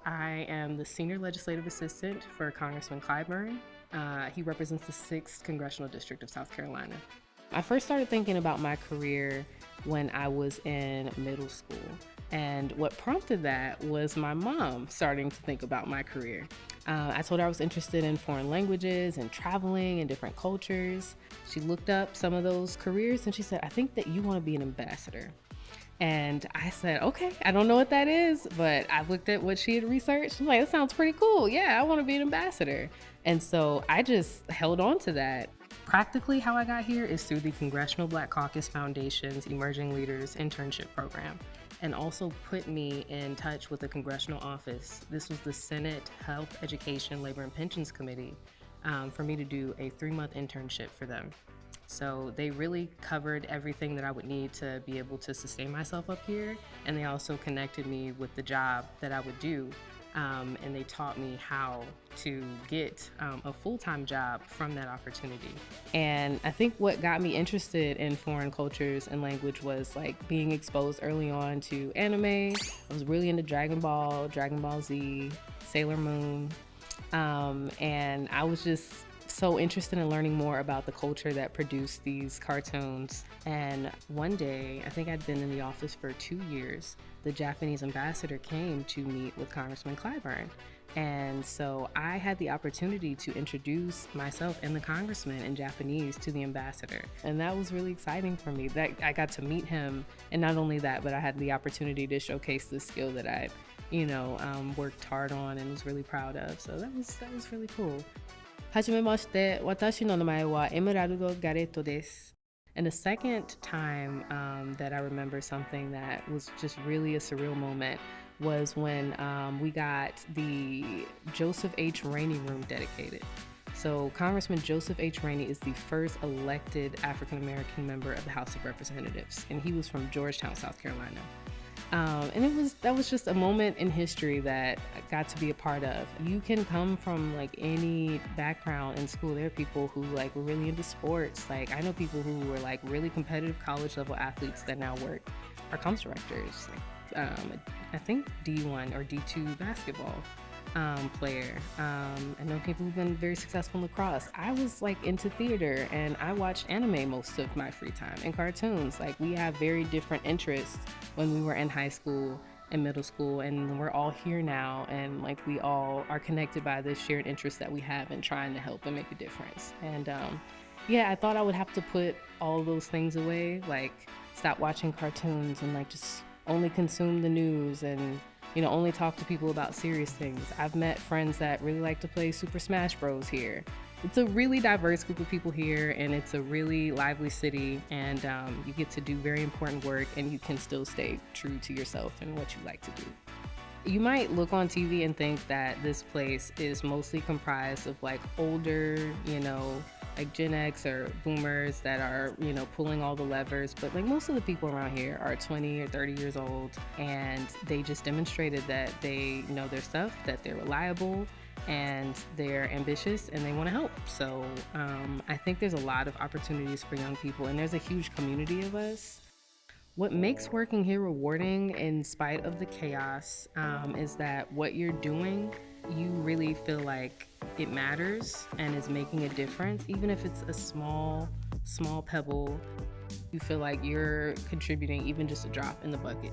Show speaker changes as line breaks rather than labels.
I am the Senior Legislative Assistant for Congressman Clyburn. He represents the 6th Congressional District of South Carolina. I first started thinking about my career when I was in middle school. And what prompted that was my mom starting to think about my career. I told her I was interested in foreign languages and traveling and different cultures. She looked up some of those careers and she said, I think that you want to be an ambassador. And I said, okay, I don't know what that is, but I looked at what she had researched. I'm like, that sounds pretty cool. Yeah, I want to be an ambassador. And so I just held on to that. Practically how I got here is through the Congressional Black Caucus Foundation's Emerging Leaders Internship Program, and also put me in touch with the congressional office. This was the Senate Health, Education, Labor, and Pensions Committee for me to do a 3-month internship for them. So they really covered everything that I would need to be able to sustain myself up here. And they also connected me with the job that I would do. And they taught me how to get a full-time job from that opportunity. And I think what got me interested in foreign cultures and language was like being exposed early on to anime. I was really into Dragon Ball Z, Sailor Moon. And I was just so interested in learning more about the culture that produced these cartoons. And one day, I think I'd been in the office for 2 years, the Japanese ambassador came to meet with Congressman Clyburn. And so I had the opportunity to introduce myself and the congressman in Japanese to the ambassador. And that was really exciting for me, that I got to meet him. And not only that, but I had the opportunity to showcase the skill that I, worked hard on and was really proud of. So that was really cool. はじめまして、私の名前はエメラルド・ガレットです。And the second time that I remember something that was just really a surreal moment was when we got the Joseph H. Rainey Room dedicated. So Congressman Joseph H. Rainey is the first elected African-American member of the House of Representatives, and he was from Georgetown, South Carolina. And that was just a moment in history that I got to be a part of. You can come from like any background in school. There are people who like were really into sports. Like I know people who were like really competitive college level athletes that now work are comms directors. Like I think D1 or D2 basketball player. I know people who've been very successful in lacrosse. I was like into theater and I watched anime most of my free time and cartoons. Like we have very different interests when we were in high school and middle school, and we're all here now, and like we all are connected by this shared interest that we have in trying to help and make a difference. And I thought I would have to put all of those things away, like stop watching cartoons and like just only consume the news and only talk to people about serious things. I've met friends that really like to play Super Smash Bros here. It's a really diverse group of people here, and it's a really lively city, and you get to do very important work, and you can still stay true to yourself and what you like to do. You might look on TV and think that this place is mostly comprised of like older, like Gen X or boomers that are, pulling all the levers. But like most of the people around here are 20 or 30 years old, and they just demonstrated that they know their stuff, that they're reliable, and they're ambitious, and they want to help. So I think there's a lot of opportunities for young people, and there's a huge community of us. What makes working here rewarding in spite of the chaos is that what you're doing, you really feel like it matters and is making a difference. Even if it's a small pebble, you feel like you're contributing even just a drop in the bucket.